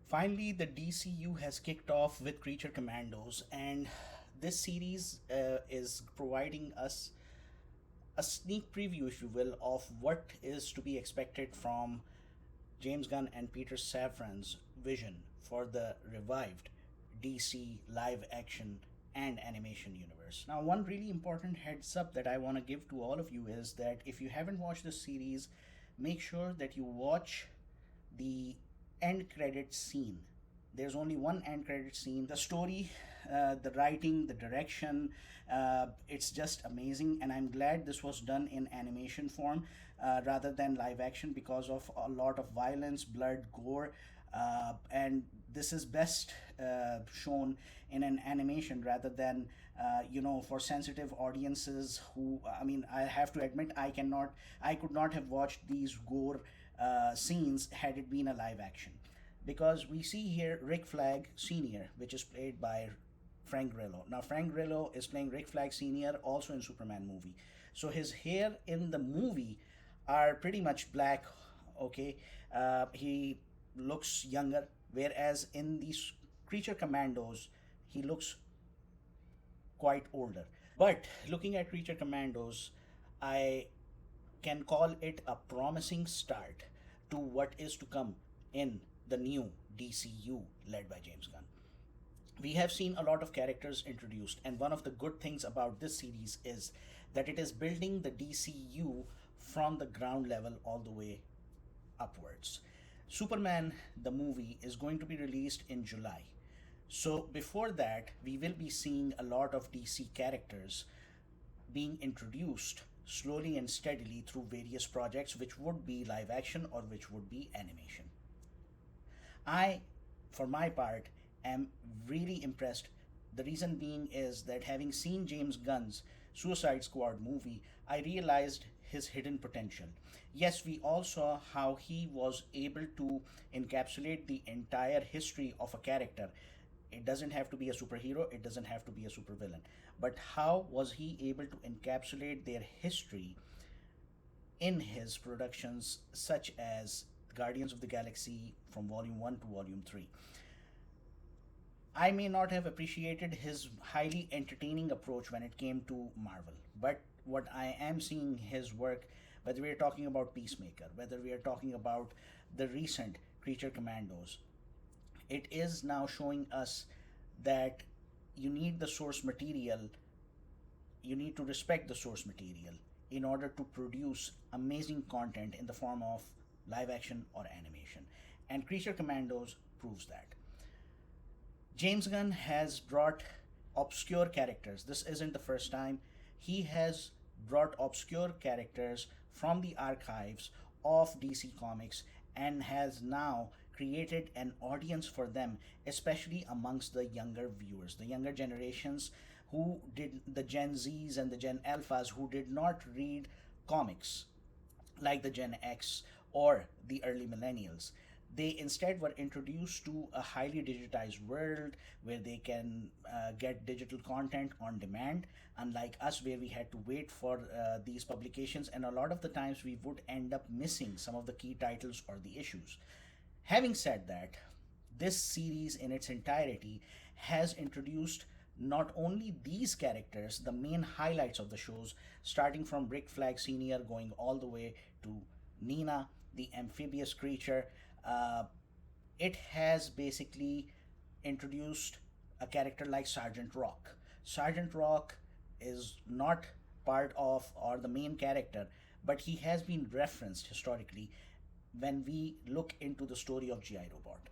Finally, the DCU has kicked off with Creature Commandos, and this series is providing us a sneak preview, if you will, of what is to be expected from James Gunn and Peter Safran's vision for the revived DC live action and animation universe. Now, one really important heads up that I want to give to all of you is that if you haven't watched this series, make sure that you watch the end credit scene. There's only one end credit scene. The story, the writing, the direction, it's just amazing. And I'm glad this was done in animation form rather than live action because of a lot of violence, blood, gore. And this is best shown in an animation rather than for sensitive audiences who, I mean, I have to admit, I could not have watched these gore scenes had it been a live action, because we see here Rick Flag Sr., which is played by Frank Grillo. Now, Frank Grillo is playing Rick Flag Sr. also in Superman movie. So his hair in the movie are pretty much black, okay? He looks younger, whereas in these Creature Commandos, he looks quite older. But looking at Creature Commandos, I can call it a promising start to what is to come in the new DCU led by James Gunn. We have seen a lot of characters introduced, and one of the good things about this series is that it is building the DCU from the ground level all the way upwards. Superman, the movie, is going to be released in July. So before that, we will be seeing a lot of DC characters being introduced slowly and steadily through various projects, which would be live action or which would be animation. I, for my part, am really impressed. The reason being is that having seen James Gunn's Suicide Squad movie, I realized his hidden potential. Yes, we all saw how he was able to encapsulate the entire history of a character. It doesn't have to be a superhero, it doesn't have to be a supervillain. But how was he able to encapsulate their history in his productions, such as Guardians of the Galaxy from Volume 1 to Volume 3? I may not have appreciated his highly entertaining approach when it came to Marvel, but what I am seeing his work, whether we are talking about Peacemaker, whether we are talking about the recent Creature Commandos, it is now showing us that you need the source material, you need to respect the source material in order to produce amazing content in the form of live action or animation. And Creature Commandos proves that. James Gunn has brought obscure characters. This isn't the first time. He has brought obscure characters from the archives of DC Comics and has now created an audience for them, especially amongst the younger viewers, the younger generations who did, the Gen Zs and the Gen Alphas who did not read comics like the Gen X or the early millennials. They instead were introduced to a highly digitized world where they can get digital content on demand, unlike us, where we had to wait for these publications, and a lot of the times we would end up missing some of the key titles or the issues. Having said that, this series in its entirety has introduced not only these characters, the main highlights of the shows, starting from Rick Flag Sr. going all the way to Nina, the amphibious creature. It has basically introduced a character like Sergeant Rock. Sergeant Rock is not part of or the main character, but he has been referenced historically when we look into the story of G.I. Robot.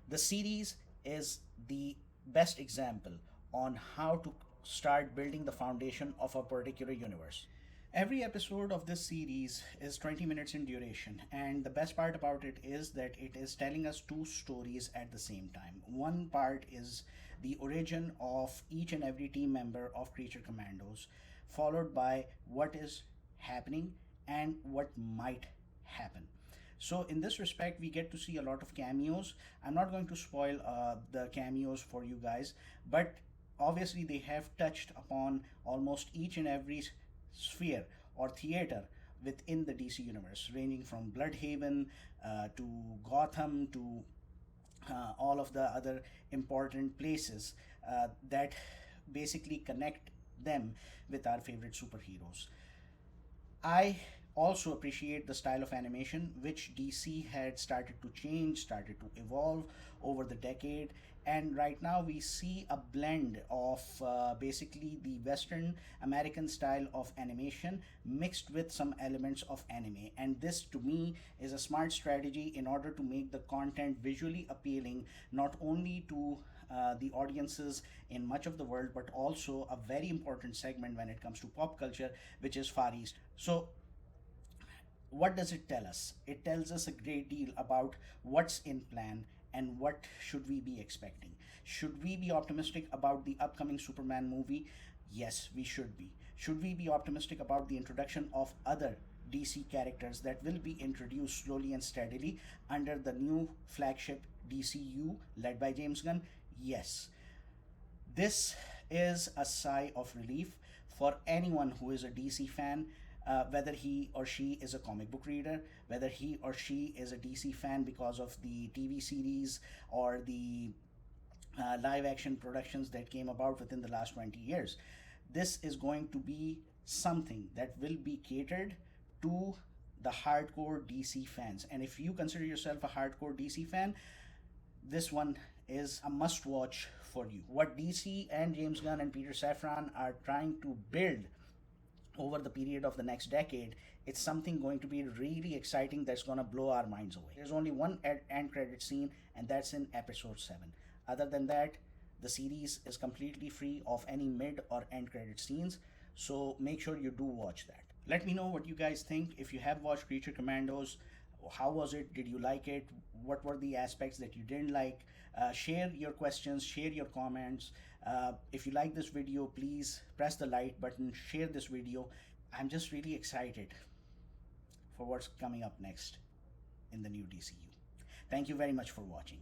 The series is the best example on how to start building the foundation of a particular universe. Every episode of this series is 20 minutes in duration, and the best part about it is that it is telling us two stories at the same time. One part is the origin of each and every team member of Creature Commandos, followed by what is happening and what might happen. So, in this respect, we get to see a lot of cameos. I'm not going to spoil the cameos for you guys, but obviously, they have touched upon almost each and every sphere or theater within the DC universe, ranging from Bloodhaven to Gotham to all of the other important places that basically connect them with our favorite superheroes. I also appreciate the style of animation which DC had started to change, started to evolve over the decade. And right now we see a blend of basically the Western American style of animation mixed with some elements of anime. And this to me is a smart strategy in order to make the content visually appealing not only to the audiences in much of the world, but also a very important segment when it comes to pop culture, which is Far East. So, what does it tell us? It tells us a great deal about what's in plan and what should we be expecting. Should we be optimistic about the upcoming Superman movie? Yes, we should be. Should we be optimistic about the introduction of other DC characters that will be introduced slowly and steadily under the new flagship DCU led by James Gunn? Yes. This is a sigh of relief for anyone who is a DC fan, whether he or she is a comic book reader, whether he or she is a DC fan because of the TV series or the live action productions that came about within the last 20 years. This is going to be something that will be catered to the hardcore DC fans. And if you consider yourself a hardcore DC fan, this one is a must watch for you. What DC and James Gunn and Peter Safran are trying to build over the period of the next decade, it's something going to be really exciting that's going to blow our minds away. There's only one end credit scene, and that's in episode 7. Other than that, the series is completely free of any mid or end credit scenes, so make sure you do watch that. Let me know what you guys think. If you have watched Creature Commandos, how was it? Did you like it? What were the aspects that you didn't like? Share your questions, share your comments. If you like this video, please press the like button, share this video. I'm just really excited for what's coming up next in the new DCU. Thank you very much for watching.